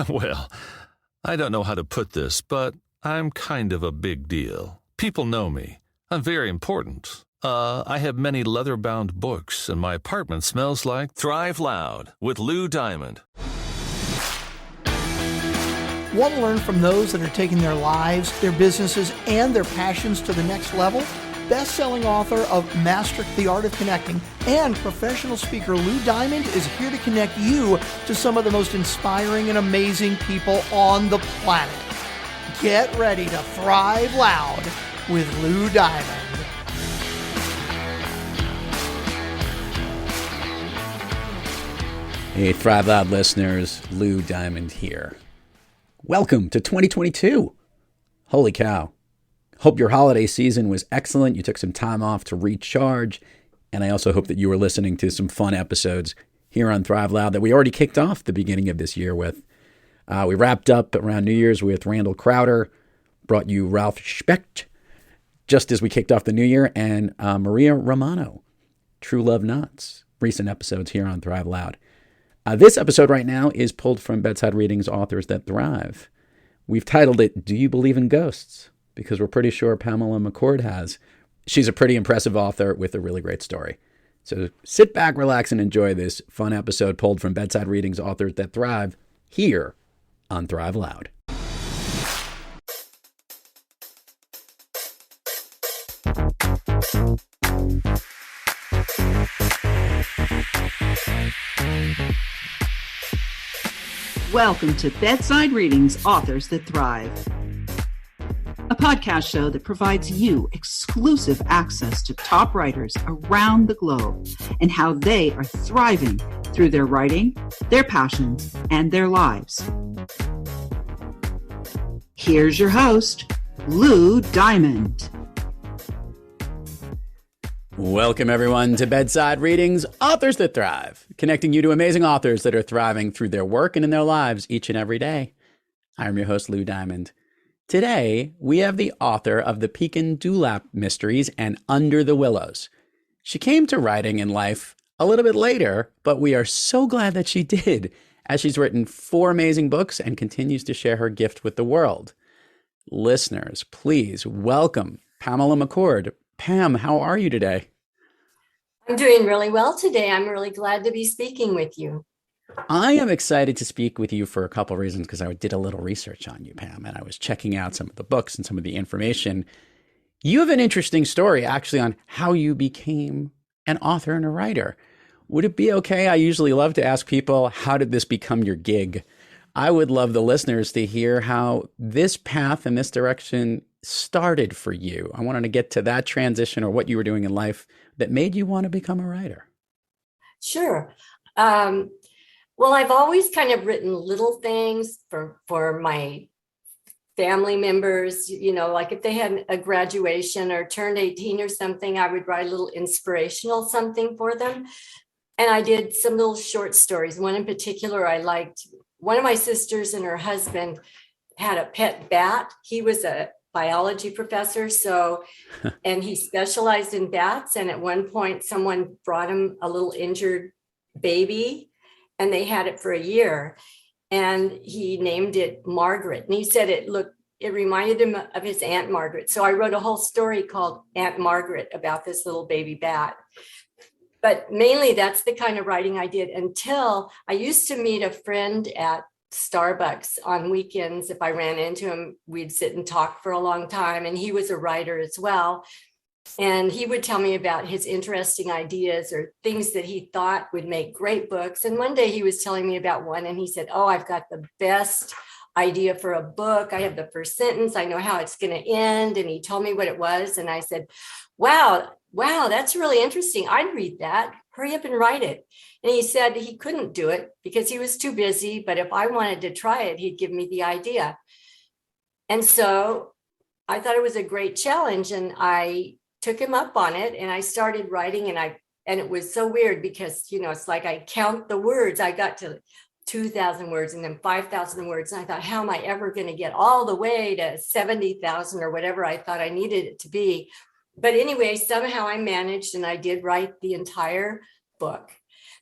Well, I don't know how to put this, but I'm kind of a big deal. People know me. I'm very important. I have many leather-bound books, and my apartment smells like Thrive Loud with Lou Diamond. Want to learn from those that are taking their lives, their businesses, and their passions to the next level? Best-selling author of Master the Art of Connecting and professional speaker Lou Diamond is here to connect you to some of the most inspiring and amazing people on the planet. Get ready to thrive loud with Lou Diamond. Hey, Thrive Loud listeners, Lou Diamond here. Welcome to 2022. Holy cow. Hope your holiday season was excellent. You took some time off to recharge. And I also hope that you were listening to some fun episodes here on Thrive Loud that we already kicked off the beginning of this year with. We wrapped up around New Year's with Randall Crowder, brought you Ralph Specht, just as we kicked off the new year, and Maria Romano, True Love Knots, recent episodes here on Thrive Loud. This episode right now is pulled from Bedside Readings Authors That Thrive. We've titled it, Do You Believe in Ghosts? Because we're pretty sure Pamela McCord has. She's a pretty impressive author with a really great story. So sit back, relax, and enjoy this fun episode pulled from Bedside Readings Authors That Thrive here on Thrive Loud. Welcome to Bedside Readings Authors That Thrive, a podcast show that provides you exclusive access to top writers around the globe and how they are thriving through their writing, their passions, and their lives. Here's your host, Lou Diamond. Welcome, everyone, to Bedside Readings Authors That Thrive, connecting you to amazing authors that are thriving through their work and in their lives each and every day. I'm your host, Lou Diamond. Today, we have the author of the Pekin Dewlap Mysteries and Under the Willows. She came to writing in life a little bit later, but we are so glad that she did, as she's written 4 amazing books and continues to share her gift with the world. Listeners, please welcome Pamela McCord. Pam, how are you today? I'm doing really well today. I'm really glad to be speaking with you. I am excited to speak with you for a couple of reasons because I did a little research on you, Pam, and I was checking out some of the books and some of the information. You have an interesting story, actually, on how you became an author and a writer. Would it be okay? I usually love to ask people, how did this become your gig? I would love the listeners to hear how this path and this direction started for you. I wanted to get to that transition or what you were doing in life that made you want to become a writer. Sure. Well, I've always kind of written little things for my family members, you know, like if they had a graduation or turned 18 or something, I would write a little inspirational something for them. And I did some little short stories. One in particular I liked. One of my sisters and her husband had a pet bat. He was a biology professor, and he specialized in bats. And at one point, someone brought him a little injured baby, and they had it for a year. And he named it Margaret. And he said it reminded him of his Aunt Margaret. So I wrote a whole story called Aunt Margaret about this little baby bat. But mainly that's the kind of writing I did until I used to meet a friend at Starbucks on weekends. If I ran into him, we'd sit and talk for a long time. And he was a writer as well. And he would tell me about his interesting ideas or things that he thought would make great books. And one day he was telling me about one and he said, "Oh, I've got the best idea for a book. I have the first sentence. I know how it's going to end." And he told me what it was. And I said, wow, that's really interesting. I'd read that. Hurry up and write it. And he said he couldn't do it because he was too busy. But if I wanted to try it, he'd give me the idea. And so I thought it was a great challenge. And I took him up on it. And I started writing. And it was so weird because, you know, it's like I count the words. I got to 2,000 words and then 5,000 words. And I thought, how am I ever going to get all the way to 70,000 or whatever I thought I needed it to be? But anyway, somehow I managed and I did write the entire book.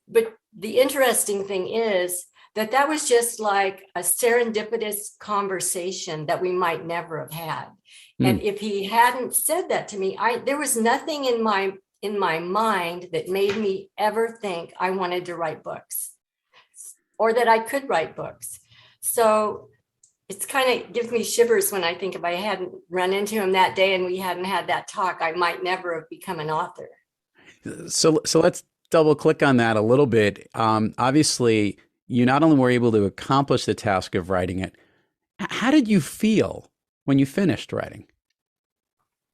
But the interesting thing is that was just like a serendipitous conversation that we might never have had. And if he hadn't said that to me, there was nothing in my mind that made me ever think I wanted to write books or that I could write books. So it's kind of gives me shivers when I think if I hadn't run into him that day and we hadn't had that talk, I might never have become an author. So let's double click on that a little bit. Obviously, you not only were able to accomplish the task of writing it, how did you feel when you finished writing?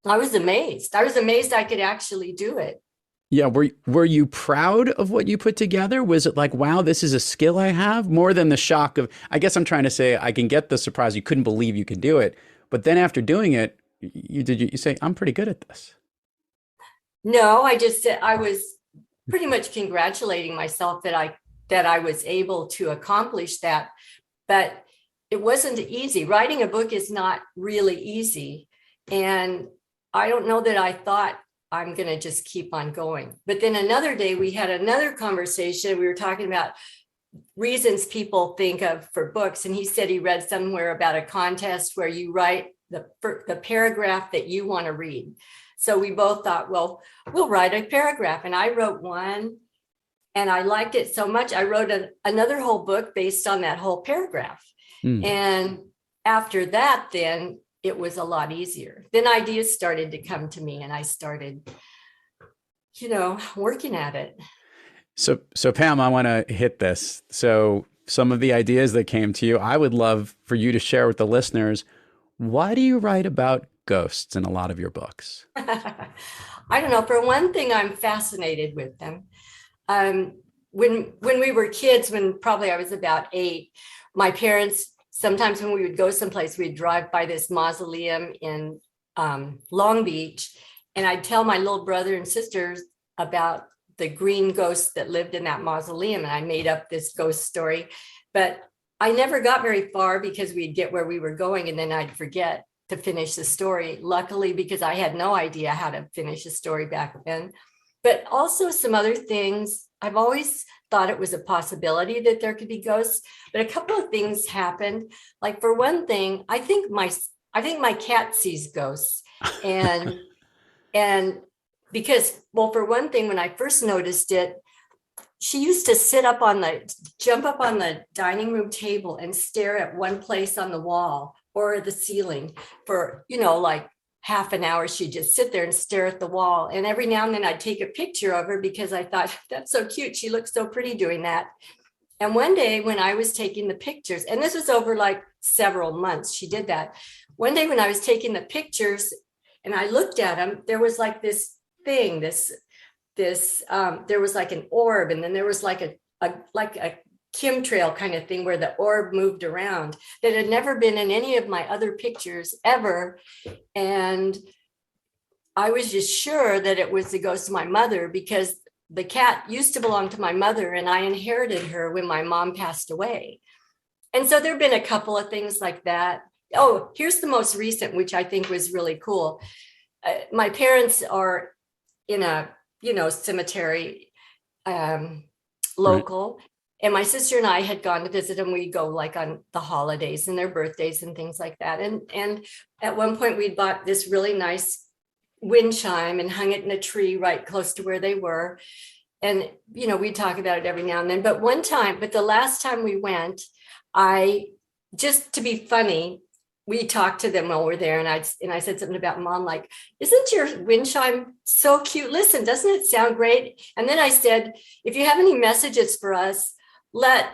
I was amazed. I was amazed I could actually do it. Yeah. Were you proud of what you put together? Was it like, wow, this is a skill I have, more than the shock of, I guess I'm trying to say, I can get the surprise. You couldn't believe you could do it. But then after doing it, you say, I'm pretty good at this. No, I just said I was pretty much congratulating myself that I was able to accomplish that. But it wasn't easy. Writing a book is not really easy. And I don't know that I thought I'm going to just keep on going. But then another day we had another conversation. We were talking about reasons people think of for books. And he said he read somewhere about a contest where you write the paragraph that you want to read. So we both thought, well, we'll write a paragraph. And I wrote one and I liked it so much. I wrote another whole book based on that whole paragraph. And after that, then it was a lot easier. Then ideas started to come to me and I started, working at it. So Pam, I want to hit this. So some of the ideas that came to you, I would love for you to share with the listeners. Why do you write about ghosts in a lot of your books? I don't know. For one thing, I'm fascinated with them. When we were kids, when probably I was about 8, my parents, sometimes when we would go someplace, we'd drive by this mausoleum in Long Beach, and I'd tell my little brother and sisters about the green ghosts that lived in that mausoleum, and I made up this ghost story. But I never got very far because we'd get where we were going, and then I'd forget to finish the story. Luckily, because I had no idea how to finish a story back then. But also some other things. I've always thought it was a possibility that there could be ghosts, but a couple of things happened. Like for one thing, I think my cat sees ghosts, and because, well, for one thing, when I first noticed it, she used to jump up on the dining room table and stare at one place on the wall or the ceiling for, like half an hour. She'd just sit there and stare at the wall. And every now and then I'd take a picture of her because I thought, that's so cute. She looks so pretty doing that. And one day when I was taking the pictures, and this was over like several months, she did that. One day when I was taking the pictures and I looked at them, there was like this thing, there was like an orb, and then there was like a chemtrail kind of thing where the orb moved around that had never been in any of my other pictures ever. And I was just sure that it was the ghost of my mother because the cat used to belong to my mother and I inherited her when my mom passed away. And so there've been a couple of things like that. Oh, here's the most recent, which I think was really cool. My parents are in a, cemetery local. Right. And my sister and I had gone to visit them. We go like on the holidays and their birthdays and things like that. And at one point we bought this really nice wind chime and hung it in a tree right close to where they were. And, we talk about it every now and then. But the last time we went, just to be funny, we talked to them while we're there. And I said something about Mom, like, isn't your wind chime so cute? Listen, doesn't it sound great? And then I said, if you have any messages for us, let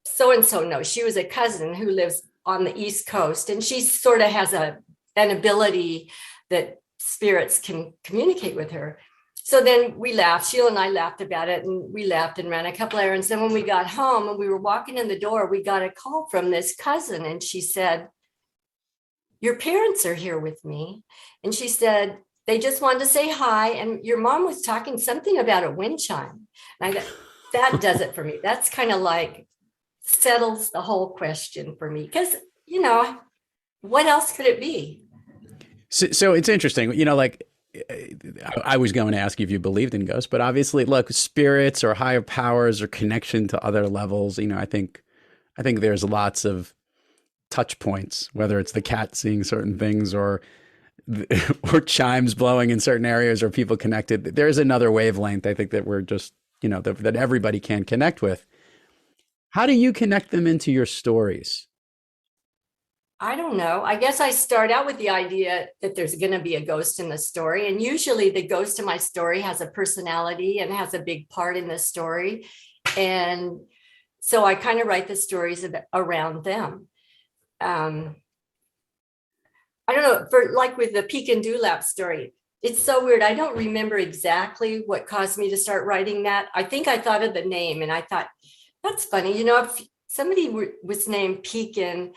so-and-so know. She was a cousin who lives on the East Coast, and she sort of has an ability that spirits can communicate with her. So then we laughed. Sheila and I laughed about it, and we laughed and ran a couple errands. Then when we got home and we were walking in the door, we got a call from this cousin, and she said, your parents are here with me. And she said, they just wanted to say hi. And your mom was talking something about a wind chime. And I thought, that does it for me. That's kind of like settles the whole question for me. Because, what else could it be? So it's interesting, like I was going to ask you if you believed in ghosts, but obviously, look, spirits or higher powers or connection to other levels. I think there's lots of touch points, whether it's the cat seeing certain things or chimes blowing in certain areas or people connected. There's another wavelength, I think, that we're just, that everybody can connect with. How do you connect them into your stories? I don't know. I guess I start out with the idea that there's going to be a ghost in the story. And usually the ghost in my story has a personality and has a big part in the story. And so I kind of write the stories around them. I don't know, with the Peek and Dewlap story, it's so weird. I don't remember exactly what caused me to start writing that. I think I thought of the name and I thought, that's funny. If somebody was named Pekin,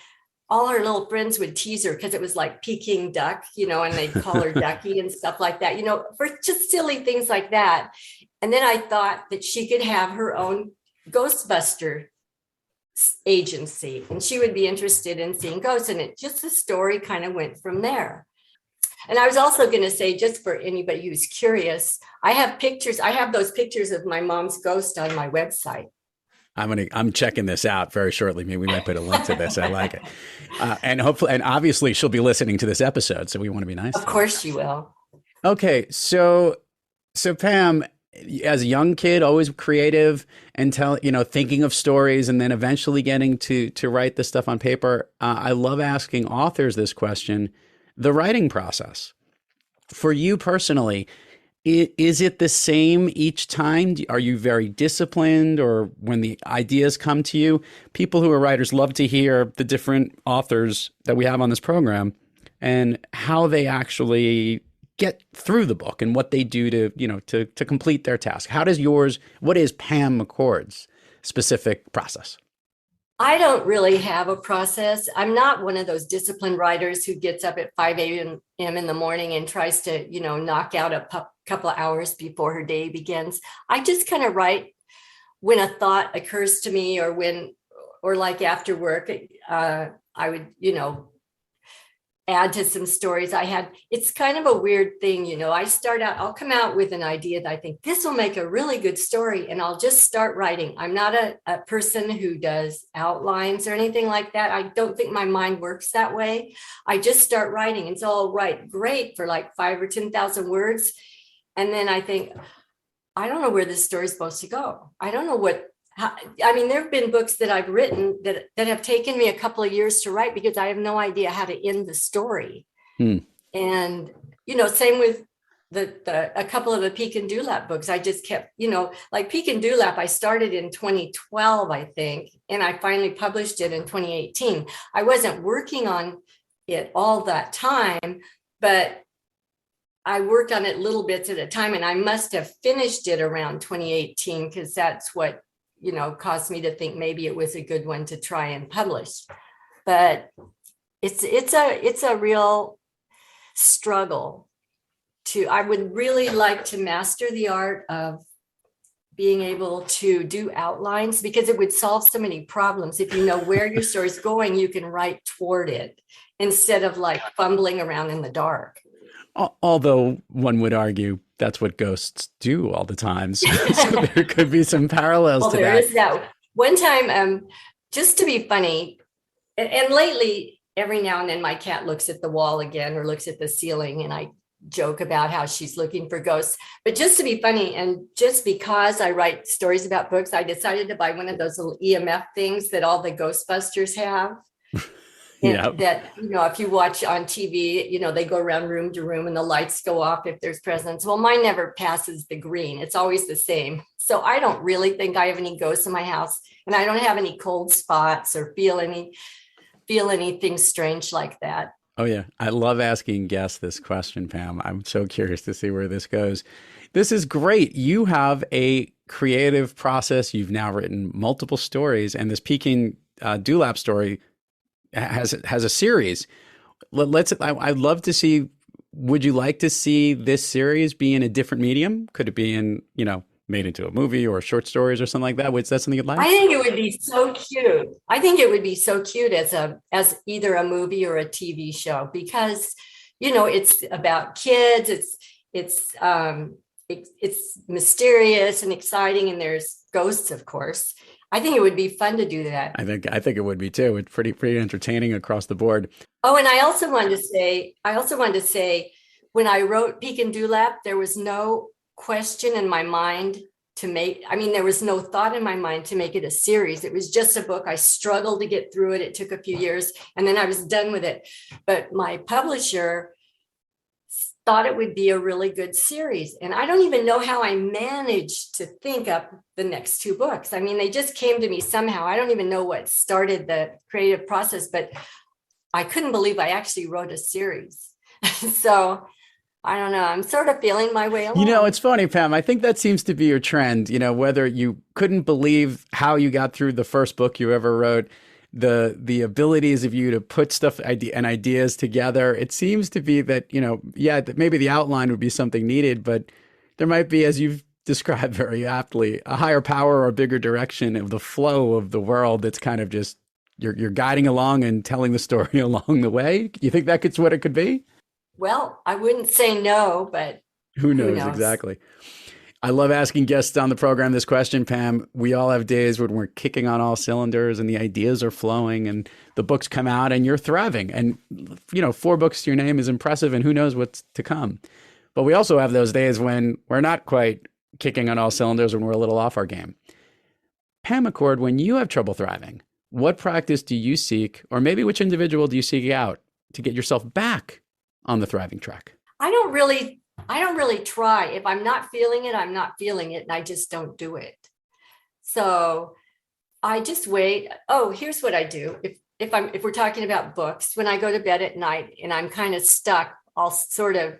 all her little friends would tease her because it was like Peking duck, and they'd call her Ducky and stuff like that, for just silly things like that. And then I thought that she could have her own Ghostbuster agency and she would be interested in seeing ghosts. And the story kind of went from there. And I was also going to say, just for anybody who's curious, I have those pictures of my mom's ghost on my website. I'm checking this out very shortly. Maybe we might put a link to this. I like it. And obviously she'll be listening to this episode. So we want to be nice. Of course she will. Okay. So Pam, as a young kid, always creative and thinking of stories and then eventually getting to write this stuff on paper. I love asking authors this question, the writing process. For you personally, is it the same each time? Are you very disciplined, or when the ideas come to you? People who are writers love to hear the different authors that we have on this program and how they actually get through the book and what they do to complete their task. What is Pam McCord's specific process? I don't really have a process. I'm not one of those disciplined writers who gets up at 5 a.m. in the morning and tries to, knock out a couple of hours before her day begins. I just kind of write when a thought occurs to me or like after work, I would, add to some stories I had. It's kind of a weird thing. I'll come out with an idea that I think this will make a really good story and I'll just start writing. I'm not a person who does outlines or anything like that. I don't think my mind works that way. I just start writing. And so I'll write great for like 5,000 or 10,000 words. And then I think, I don't know where this story is supposed to go. I don't know there have been books that I've written that have taken me a couple of years to write because I have no idea how to end the story. And, same with a couple of the Peek and Dewlap books. I just kept, like Peek and Dewlap, I started in 2012, I think, and I finally published it in 2018. I wasn't working on it all that time, but I worked on it little bits at a time, and I must have finished it around 2018 because that's what caused me to think maybe it was a good one to try and publish. But it's a real struggle I would really like to master the art of being able to do outlines, because it would solve so many problems. If you know where your story's going, you can write toward it instead of like fumbling around in the dark. Although one would argue that's what ghosts do all the time. So there could be some parallels to that. There is that. One time, just to be funny, and lately, every now and then my cat looks at the wall again or looks at the ceiling, and I joke about how she's looking for ghosts. But just to be funny, and just because I write stories about books, I decided to buy one of those little EMF things that all the Ghostbusters have. Yep. That, if you watch on TV, they go around room to room and the lights go off if there's presence. Well, mine never passes the green. It's always the same. So I don't really think I have any ghosts in my house, and I don't have any cold spots or feel anything strange like that. Oh, yeah. I love asking guests this question, Pam. I'm so curious to see where this goes. This is great. You have a creative process. You've now written multiple stories, and this Peking Dewlap story has a series. I'd love to see, would you like to see this series be in a different medium? Could it be in, made into a movie or short stories or something like that? Is that something you'd like? I think it would be so cute. I think it would be so cute as either a movie or a TV show, because, it's about kids. it's mysterious and exciting, and there's ghosts, of course. I think it would be fun to do that. I think it would be too. It's pretty entertaining across the board. Oh, and I also wanted to say, when I wrote Peek and Dewlap, there was no question in my mind there was no thought in my mind to make it a series. It was just a book. I struggled to get through it. It took a few years, and then I was done with it. But my publisher thought it would be a really good series. And I don't even know how I managed to think up the next two books. I mean, they just came to me somehow. I don't even know what started the creative process, but I couldn't believe I actually wrote a series. So I don't know. I'm sort of feeling my way along. It's funny, Pam. I think that seems to be your trend. Whether you couldn't believe how you got through the first book you ever wrote, the abilities of you to put stuff and ideas together. It seems to be that, maybe the outline would be something needed, but there might be, as you've described very aptly, a higher power or a bigger direction of the flow of the world that's kind of just, you're guiding along and telling the story along the way. You think that's what it could be? Well, I wouldn't say no, but who knows? Exactly. I love asking guests on the program this question, Pam. We all have days when we're kicking on all cylinders and the ideas are flowing and the books come out and you're thriving. And, 4 books to your name is impressive and who knows what's to come. But we also have those days when we're not quite kicking on all cylinders, when we're a little off our game. Pam McCord, when you have trouble thriving, what practice do you seek, or maybe which individual do you seek out to get yourself back on the thriving track? I don't really try. If I'm not feeling it, I'm not feeling it, and I just don't do it. So I just wait. Oh, here's what I do. If we're talking about books, when I go to bed at night and I'm kind of stuck, I'll sort of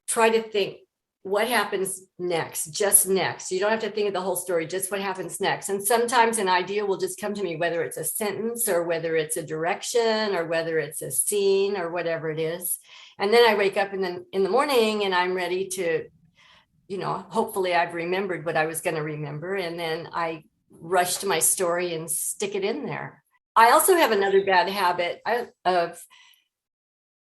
try to think, what happens next, just next. You don't have to think of the whole story, just what happens next. And sometimes an idea will just come to me, whether it's a sentence or whether it's a direction or whether it's a scene or whatever it is. And then I wake up in the morning and I'm ready to, hopefully I've remembered what I was going to remember. And then I rush to my story and stick it in there. I also have another bad habit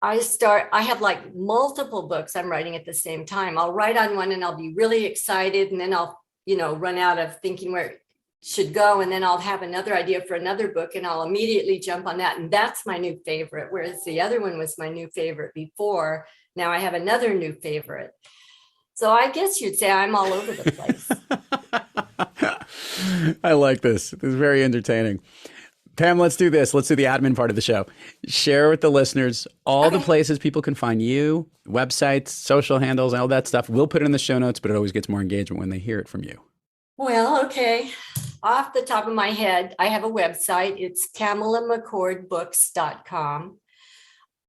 I have like multiple books I'm writing at the same time. I'll write on one and I'll be really excited. And then I'll, run out of thinking where it should go. And then I'll have another idea for another book and I'll immediately jump on that. And that's my new favorite. Whereas the other one was my new favorite before. Now I have another new favorite. So I guess you'd say I'm all over the place. I like this. This is very entertaining. Pam, let's do this. Let's do the admin part of the show. Share with the listeners all the places people can find you, websites, social handles, all that stuff. We'll put it in the show notes, but it always gets more engagement when they hear it from you. Well, okay. Off the top of my head, I have a website. It's PamelaMcCordBooks.com.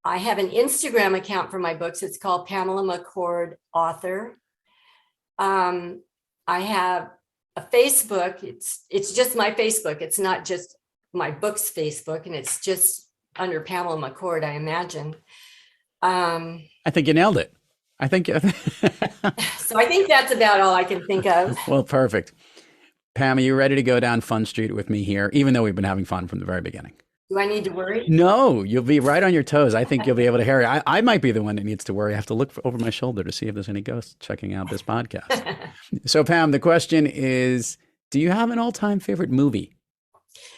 I have an Instagram account for my books. It's called Pamela McCord Author. I have a Facebook. It's just my Facebook. It's not just my book's Facebook, and it's just under Pamela McCord, I imagine. I think you nailed it. So I think that's about all I can think of. Well, perfect. Pam, are you ready to go down Fun Street with me here, even though we've been having fun from the very beginning? Do I need to worry? No, you'll be right on your toes. I think you'll be able to hear it. I might be the one that needs to worry. I have to look over my shoulder to see if there's any ghosts checking out this podcast. So, Pam, the question is, do you have an all-time favorite movie?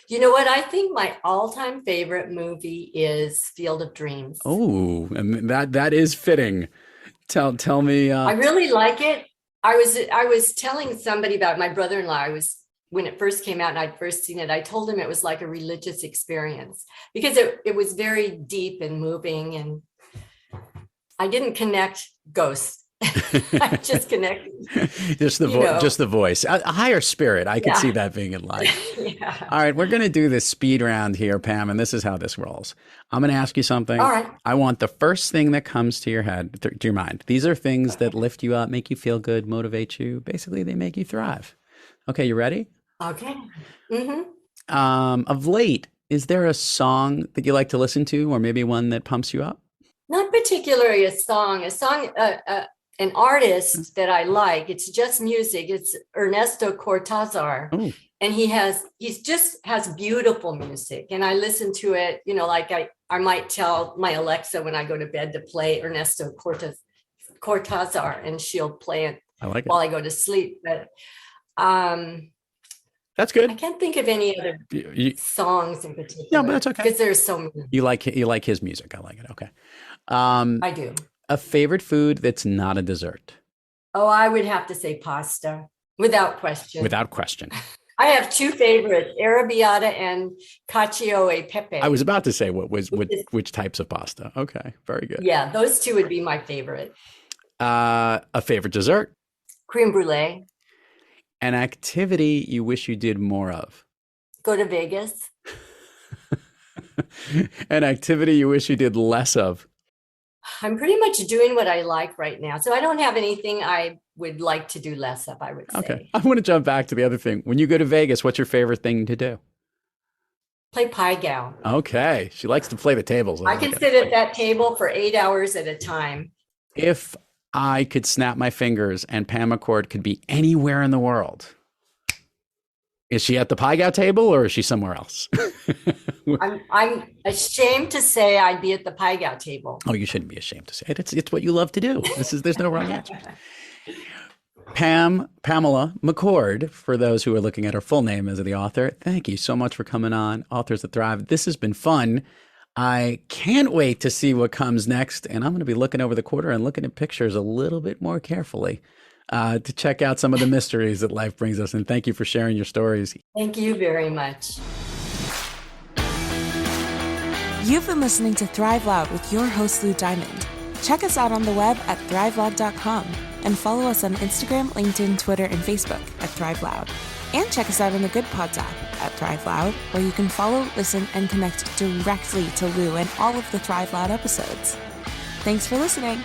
You know what? I think my all-time favorite movie is Field of Dreams. Oh, and that is fitting. Tell me. I really like it. I was telling somebody about my brother-in-law. When it first came out and I'd first seen it, I told him it was like a religious experience because it was very deep and moving, and I didn't connect ghosts. I just connected. just the voice, a higher spirit. I could see that being in life. Yeah. All right, we're going to do this speed round here, Pam, and this is how this rolls. I'm going to ask you something. All right. I want the first thing that comes to your head, to your mind. These are things that lift you up, make you feel good, motivate you. Basically, they make you thrive. Okay, you ready? Okay. Mm-hmm. Of late, is there a song that you like to listen to, or maybe one that pumps you up? Not particularly a song. An artist that I like, it's just music. It's Ernesto Cortázar. Oh. And he just has beautiful music. And I listen to it, like I might tell my Alexa when I go to bed to play Ernesto Cortázar, and she'll play it I like it. while I go to sleep. But That's good. I can't think of any other songs in particular. No, but that's okay. Because there's so many. You like his music. I like it. Okay. I do. A favorite food that's not a dessert. Oh, I would have to say pasta, without question. Without question. I have two favorites, arrabbiata and cacio e pepe. I was about to say which types of pasta. Okay, very good. Yeah, those two would be my favorite. A favorite dessert. Creme brulee. An activity you wish you did more of. Go to Vegas. An activity you wish you did less of. I'm pretty much doing what I like right now. So I don't have anything I would like to do less of, I would say. Okay. I want to jump back to the other thing. When you go to Vegas, what's your favorite thing to do? Play Pai Gow. Okay. She likes to play the tables. I can sit at that table for 8 hours at a time. If I could snap my fingers and Pam McCord could be anywhere in the world, is she at the Pai Gow table or is she somewhere else? I'm ashamed to say I'd be at the Pai Gow table. Oh, you shouldn't be ashamed to say it. It's what you love to do. There's no wrong answer. Pamela McCord, for those who are looking at her full name as the author, thank you so much for coming on Authors That Thrive. This has been fun. I can't wait to see what comes next. And I'm going to be looking over the quarter and looking at pictures a little bit more carefully to check out some of the mysteries that life brings us. And thank you for sharing your stories. Thank you very much. You've been listening to Thrive Loud with your host, Lou Diamond. Check us out on the web at thriveloud.com and follow us on Instagram, LinkedIn, Twitter, and Facebook at Thrive Loud. And check us out on the Good Pods app at Thrive Loud, where you can follow, listen, and connect directly to Lou and all of the Thrive Loud episodes. Thanks for listening.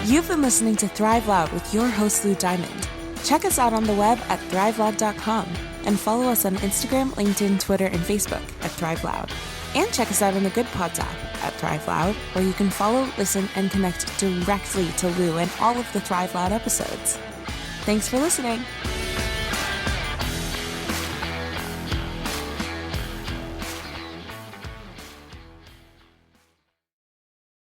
You've been listening to Thrive Loud with your host, Lou Diamond. Check us out on the web at thriveloud.com and follow us on Instagram, LinkedIn, Twitter, and Facebook at Thrive Loud. And check us out on the Good Pods app at Thrive Loud, where you can follow, listen, and connect directly to Lou and all of the Thrive Loud episodes. Thanks for listening.